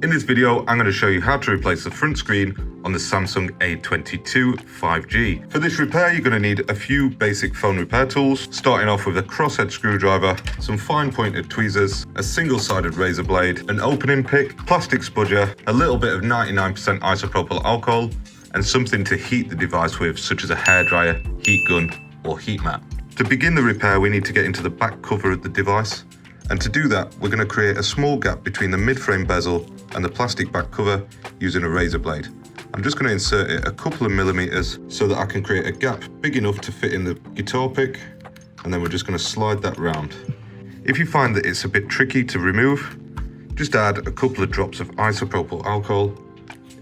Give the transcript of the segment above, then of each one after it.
In this video, I'm going to show you how to replace the front screen on the Samsung A22 5G. For this repair, you're going to need a few basic phone repair tools, starting off with a crosshead screwdriver, some fine pointed tweezers, a single-sided razor blade, an opening pick, plastic spudger, a little bit of 99% isopropyl alcohol, and something to heat the device with, such as a hairdryer, heat gun, or heat mat. To begin the repair, we need to get into the back cover of the device. And to do that, we're going to create a small gap between the mid-frame bezel and the plastic back cover using a razor blade. I'm just going to insert it a couple of millimeters so that I can create a gap big enough to fit in the guitar pick, and then we're just going to slide that round. If you find that it's a bit tricky to remove, just add a couple of drops of isopropyl alcohol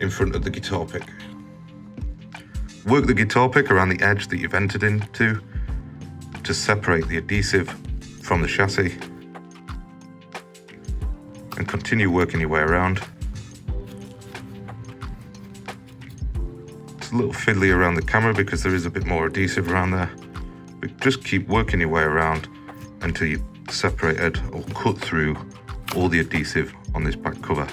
in front of the guitar pick. Work the guitar pick around the edge that you've entered into to separate the adhesive from the chassis, and continue working your way around. It's a little fiddly around the camera because there is a bit more adhesive around there, but just keep working your way around until you've separated or cut through all the adhesive on this back cover.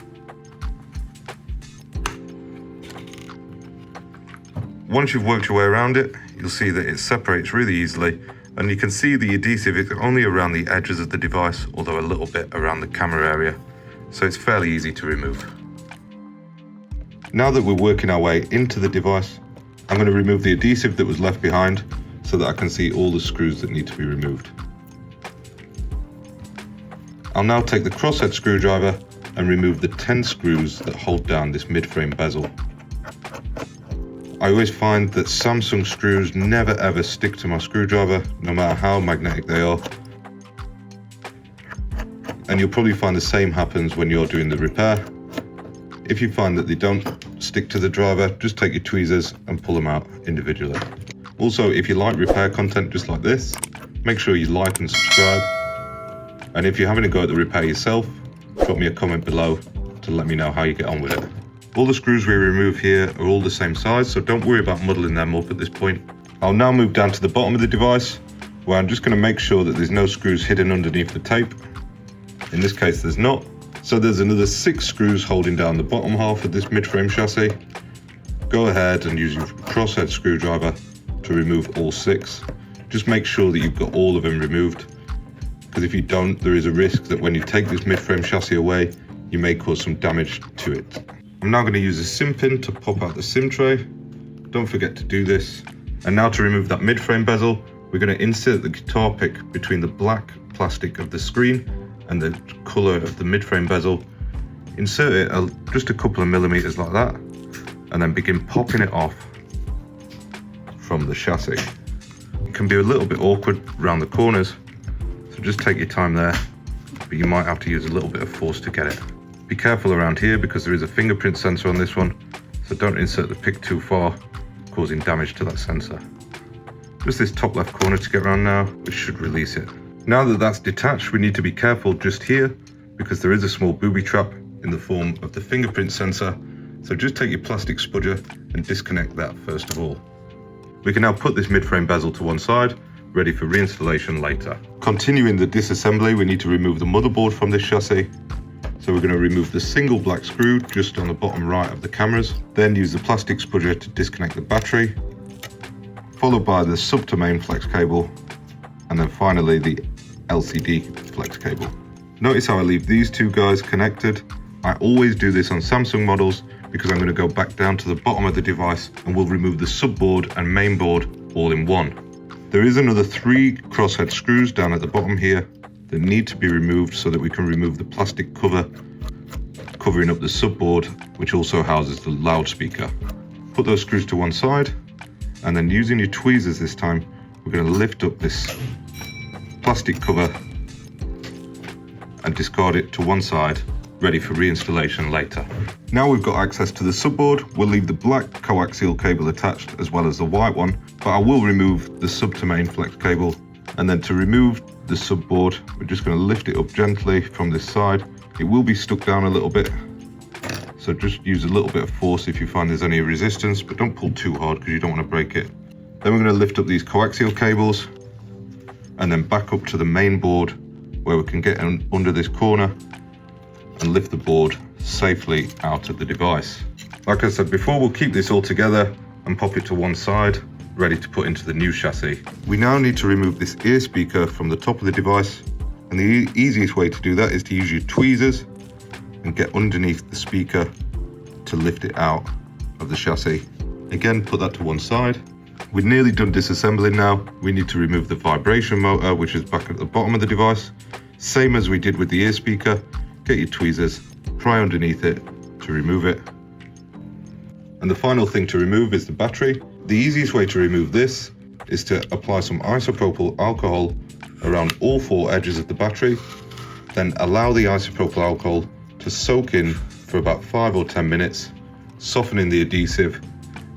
Once you've worked your way around it, you'll see that it separates really easily, and you can see the adhesive is only around the edges of the device, although a little bit around the camera area. So it's fairly easy to remove. Now that we're working our way into the device, I'm going to remove the adhesive that was left behind so that I can see all the screws that need to be removed. I'll now take the crosshead screwdriver and remove the 10 screws that hold down this mid-frame bezel. I always find that Samsung screws never ever stick to my screwdriver, no matter how magnetic they are. And you'll probably find the same happens when you're doing the repair. If you find that they don't stick to the driver, just take your tweezers and pull them out individually. Also, if you like repair content just like this, make sure you like and subscribe. And if you're having a go at the repair yourself, drop me a comment below to let me know how you get on with it. All the screws we remove here are all the same size, so don't worry about muddling them up at this point. I'll now move down to the bottom of the device, where I'm just going to make sure that there's no screws hidden underneath the tape. In this case, there's not. So there's another 6 screws holding down the bottom half of this mid-frame chassis. Go ahead and use your crosshead screwdriver to remove all 6. Just make sure that you've got all of them removed, because if you don't, there is a risk that when you take this mid-frame chassis away, you may cause some damage to it. I'm now going to use a SIM pin to pop out the SIM tray. Don't forget to do this. And now to remove that mid-frame bezel, we're going to insert the guitar pick between the black plastic of the screen and the colour of the mid-frame bezel. Insert it just a couple of millimeters like that, and then begin popping it off from the chassis. It can be a little bit awkward around the corners, so just take your time there, but you might have to use a little bit of force to get it. Be careful around here because there is a fingerprint sensor on this one, so don't insert the pick too far, causing damage to that sensor. Just this top left corner to get around now, which should release it. Now that that's detached, we need to be careful just here because there is a small booby trap in the form of the fingerprint sensor, so just take your plastic spudger and disconnect that first of all. We can now put this mid-frame bezel to one side, ready for reinstallation later. Continuing the disassembly, we need to remove the motherboard from this chassis. So we're going to remove the single black screw just on the bottom right of the cameras, then use the plastic spudger to disconnect the battery, followed by the sub to main flex cable, and then finally the LCD flex cable. Notice how I leave these two guys connected. I always do this on Samsung models because I'm going to go back down to the bottom of the device and we'll remove the subboard and main board all in one. There is another 3 crosshead screws down at the bottom here that need to be removed so that we can remove the plastic cover covering up the subboard, which also houses the loudspeaker. Put those screws to one side, and then using your tweezers this time, we're going to lift up this plastic cover and discard it to one side, ready for reinstallation later. Now we've got access to the subboard, we'll leave the black coaxial cable attached as well as the white one, but I will remove the sub to main flex cable. And then to remove the subboard, we're just going to lift it up gently from this side. It will be stuck down a little bit, so just use a little bit of force if you find there's any resistance, but don't pull too hard because you don't want to break it. Then we're going to lift up these coaxial cables and then back up to the main board where we can get under this corner and lift the board safely out of the device. Like I said before, we'll keep this all together and pop it to one side, ready to put into the new chassis. We now need to remove this ear speaker from the top of the device, and the easiest way to do that is to use your tweezers and get underneath the speaker to lift it out of the chassis. Again, put that to one side. We're nearly done disassembling now. We need to remove the vibration motor, which is back at the bottom of the device. Same as we did with the ear speaker, get your tweezers, pry underneath it to remove it. And the final thing to remove is the battery. The easiest way to remove this is to apply some isopropyl alcohol around all four edges of the battery, then allow the isopropyl alcohol to soak in for about 5 or 10 minutes, softening the adhesive,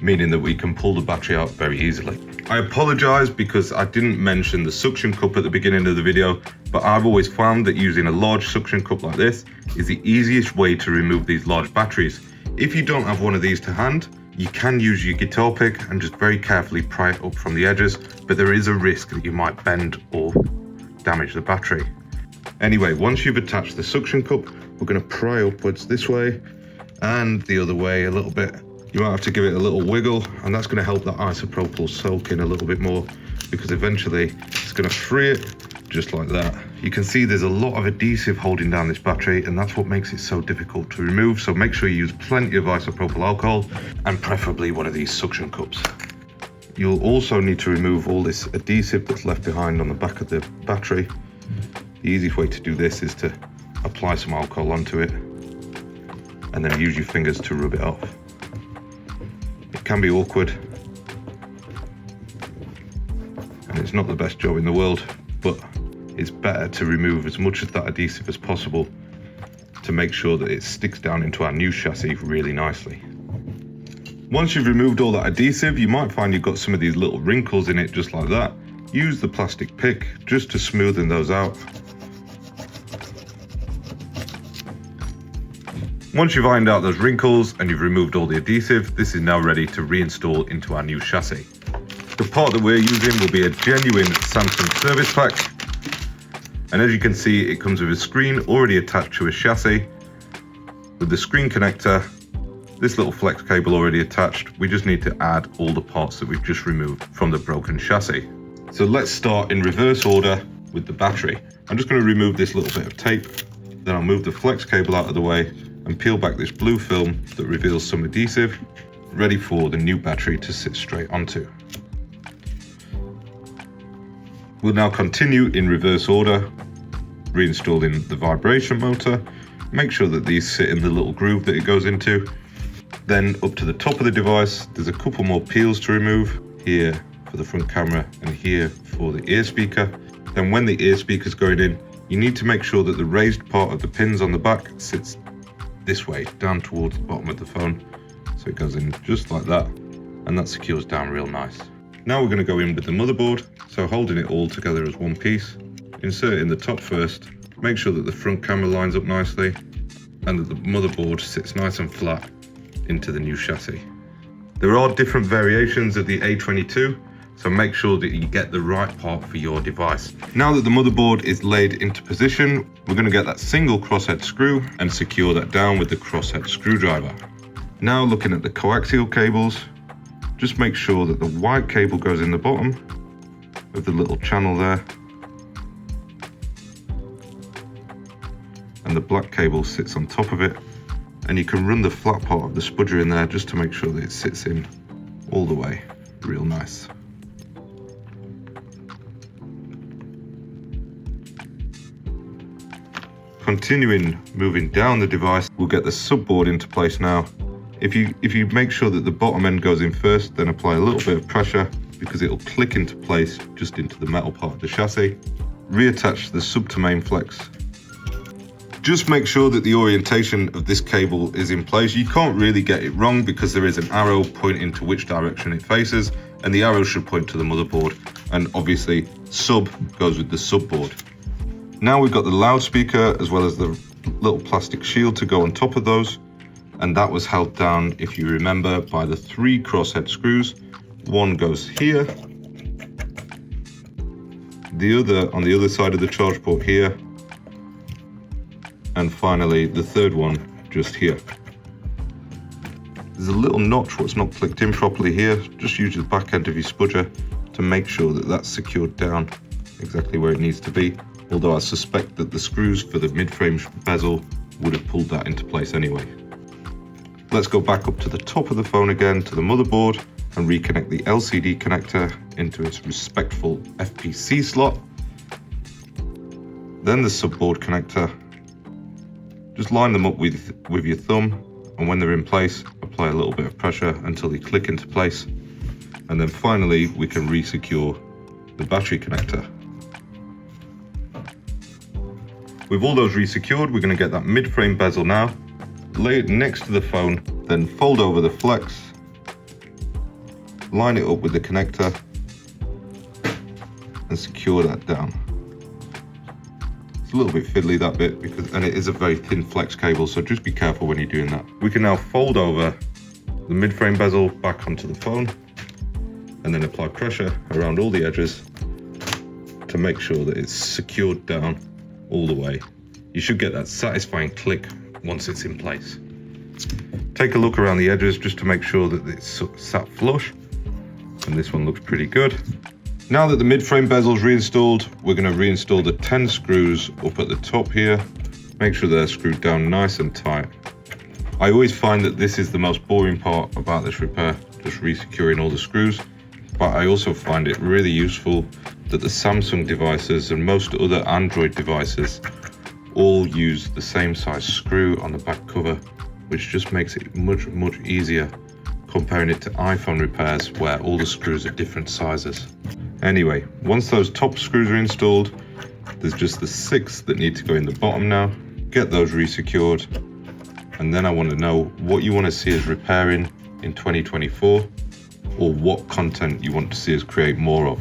meaning that we can pull the battery out very easily. I apologize because I didn't mention the suction cup at the beginning of the video, but I've always found that using a large suction cup like this is the easiest way to remove these large batteries. If you don't have one of these to hand, you can use your guitar pick and just very carefully pry it up from the edges, but there is a risk that you might bend or damage the battery. Anyway, once you've attached the suction cup, we're going to pry upwards this way and the other way a little bit. You might have to give it a little wiggle, and that's going to help that isopropyl soak in a little bit more, because eventually it's going to free it just like that. You can see there's a lot of adhesive holding down this battery, and that's what makes it so difficult to remove. So make sure you use plenty of isopropyl alcohol and preferably one of these suction cups. You'll also need to remove all this adhesive that's left behind on the back of the battery. The easiest way to do this is to apply some alcohol onto it and then use your fingers to rub it off. It can be awkward, and it's not the best job in the world, but it's better to remove as much of that adhesive as possible to make sure that it sticks down into our new chassis really nicely. Once you've removed all that adhesive, you might find you've got some of these little wrinkles in it just like that. Use the plastic pick just to smoothen those out. Once you've ironed out those wrinkles and you've removed all the adhesive, this is now ready to reinstall into our new chassis. The part that we're using will be a genuine Samsung service pack. And as you can see, it comes with a screen already attached to a chassis. With the screen connector, this little flex cable already attached, we just need to add all the parts that we've just removed from the broken chassis. So let's start in reverse order with the battery. I'm just going to remove this little bit of tape, then I'll move the flex cable out of the way and peel back this blue film that reveals some adhesive, ready for the new battery to sit straight onto. We'll now continue in reverse order, reinstalling the vibration motor. Make sure that these sit in the little groove that it goes into. Then up to the top of the device, there's a couple more peels to remove, here for the front camera and here for the ear speaker. Then when the ear speaker's going in, you need to make sure that the raised part of the pins on the back sits this way, down towards the bottom of the phone. So it goes in just like that, and that secures down real nice. Now we're going to go in with the motherboard, so holding it all together as one piece. Insert in the top first, make sure that the front camera lines up nicely, and that the motherboard sits nice and flat into the new chassis. There are different variations of the A22, so make sure that you get the right part for your device. Now that the motherboard is laid into position, we're going to get that single crosshead screw and secure that down with the crosshead screwdriver. Now looking at the coaxial cables, just make sure that the white cable goes in the bottom of the little channel there, and the black cable sits on top of it, and you can run the flat part of the spudger in there just to make sure that it sits in all the way real nice. Continuing moving down the device, we'll get the subboard into place now. If you make sure that the bottom end goes in first, then apply a little bit of pressure because it'll click into place just into the metal part of the chassis. Reattach the sub to main flex. Just make sure that the orientation of this cable is in place. You can't really get it wrong because there is an arrow pointing to which direction it faces, and the arrow should point to the motherboard, and obviously sub goes with the subboard. Now we've got the loudspeaker as well as the little plastic shield to go on top of those, and that was held down, if you remember, by the 3 crosshead screws. One goes here, the other on the other side of the charge port here, and finally the third one just here. There's a little notch what's not clicked in properly here. Just use the back end of your spudger to make sure that that's secured down exactly where it needs to be. Although I suspect that the screws for the mid-frame bezel would have pulled that into place anyway. Let's go back up to the top of the phone again, to the motherboard, and reconnect the LCD connector into its respectful FPC slot. Then the subboard connector. Just line them up with your thumb, and when they're in place, apply a little bit of pressure until they click into place. And then finally, we can re-secure the battery connector. With all those re-secured, we're going to get that mid-frame bezel now, lay it next to the phone, then fold over the flex, line it up with the connector, and secure that down. It's a little bit fiddly, that bit, and it is a very thin flex cable, so just be careful when you're doing that. We can now fold over the mid-frame bezel back onto the phone, and then apply pressure around all the edges to make sure that it's secured down all the way. You should get that satisfying click once it's in place. Take a look around the edges just to make sure that it's sat flush, and this one looks pretty good. Now that the mid-frame bezel's reinstalled, we're going to reinstall the 10 screws up at the top here. Make sure they're screwed down nice and tight. I always find that this is the most boring part about this repair, just re-securing all the screws, but I also find it really useful that the Samsung devices and most other Android devices all use the same size screw on the back cover, which just makes it much easier comparing it to iPhone repairs where all the screws are different sizes. Anyway, once those top screws are installed, there's just the 6 that need to go in the bottom now. Get those re-secured, and then I want to know what you want to see us repairing in 2024, or what content you want to see us create more of.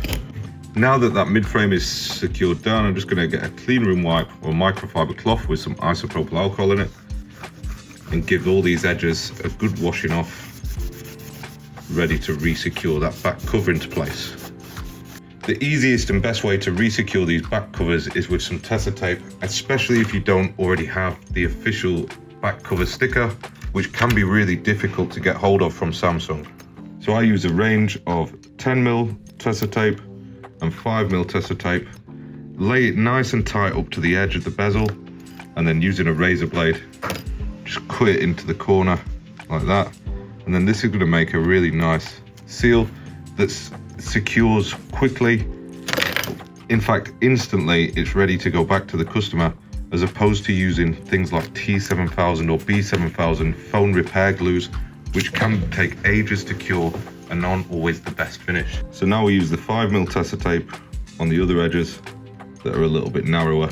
Now that that mid-frame is secured down, I'm just going to get a clean room wipe or microfiber cloth with some isopropyl alcohol in it and give all these edges a good washing off, ready to re-secure that back cover into place. The easiest and best way to re-secure these back covers is with some Tessa tape, especially if you don't already have the official back cover sticker, which can be really difficult to get hold of from Samsung. So I use a range of 10mm Tessa tape and 5mm Tessa tape, lay it nice and tight up to the edge of the bezel, and then using a razor blade, just cut it into the corner like that. And then this is going to make a really nice seal that secures quickly. In fact, instantly it's ready to go back to the customer, as opposed to using things like T7000 or B7000 phone repair glues, which can take ages to cure and aren't always the best finish. So now we use the 5mm Tessa tape on the other edges that are a little bit narrower.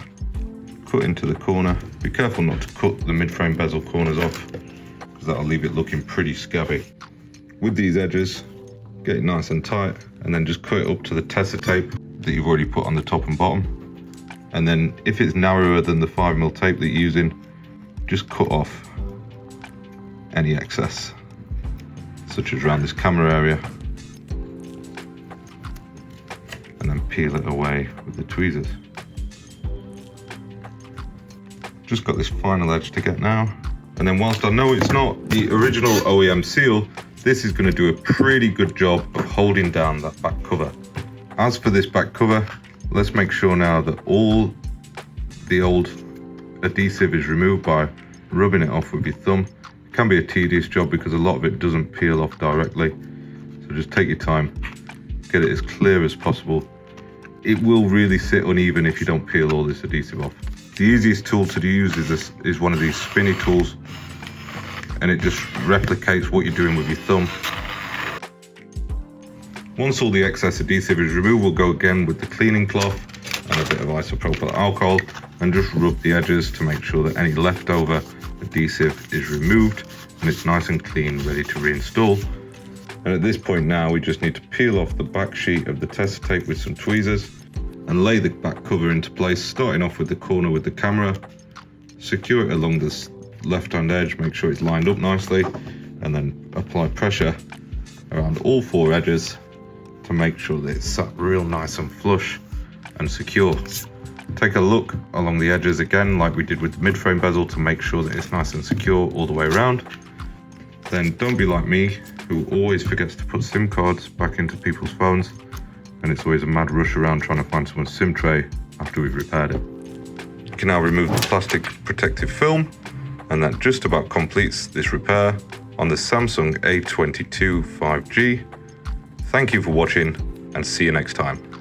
Cut into the corner. Be careful not to cut the mid-frame bezel corners off, because that'll leave it looking pretty scabby. With these edges, get it nice and tight, and then just cut it up to the Tessa tape that you've already put on the top and bottom. And then if it's narrower than the 5mm tape that you're using, just cut off any excess, such as around this camera area, and then peel it away with the tweezers. Just got this final edge to get now, and then whilst I know it's not the original OEM seal, this is going to do a pretty good job of holding down that back cover. As for this back cover, let's make sure now that all the old adhesive is removed by rubbing it off with your thumb. It can be a tedious job because a lot of it doesn't peel off directly, so just take your time, get it as clear as possible. It will really sit uneven if you don't peel all this adhesive off. The easiest tool to use is one of these spinny tools, and it just replicates what you're doing with your thumb. Once all the excess adhesive is removed, we'll go again with the cleaning cloth and a bit of isopropyl alcohol and just rub the edges to make sure that any leftover adhesive is removed and it's nice and clean, ready to reinstall. And at this point now, we just need to peel off the back sheet of the Tessa tape with some tweezers and lay the back cover into place, starting off with the corner with the camera. Secure it along this left-hand edge, make sure it's lined up nicely, and then apply pressure around all 4 edges to make sure that it's sat real nice and flush and secure. Take a look along the edges again, like we did with the mid-frame bezel, to make sure that it's nice and secure all the way around. Then don't be like me, who always forgets to put SIM cards back into people's phones, and it's always a mad rush around trying to find someone's SIM tray after we've repaired it. You can now remove the plastic protective film, and that just about completes this repair on the Samsung A22 5G. Thank you for watching, and see you next time.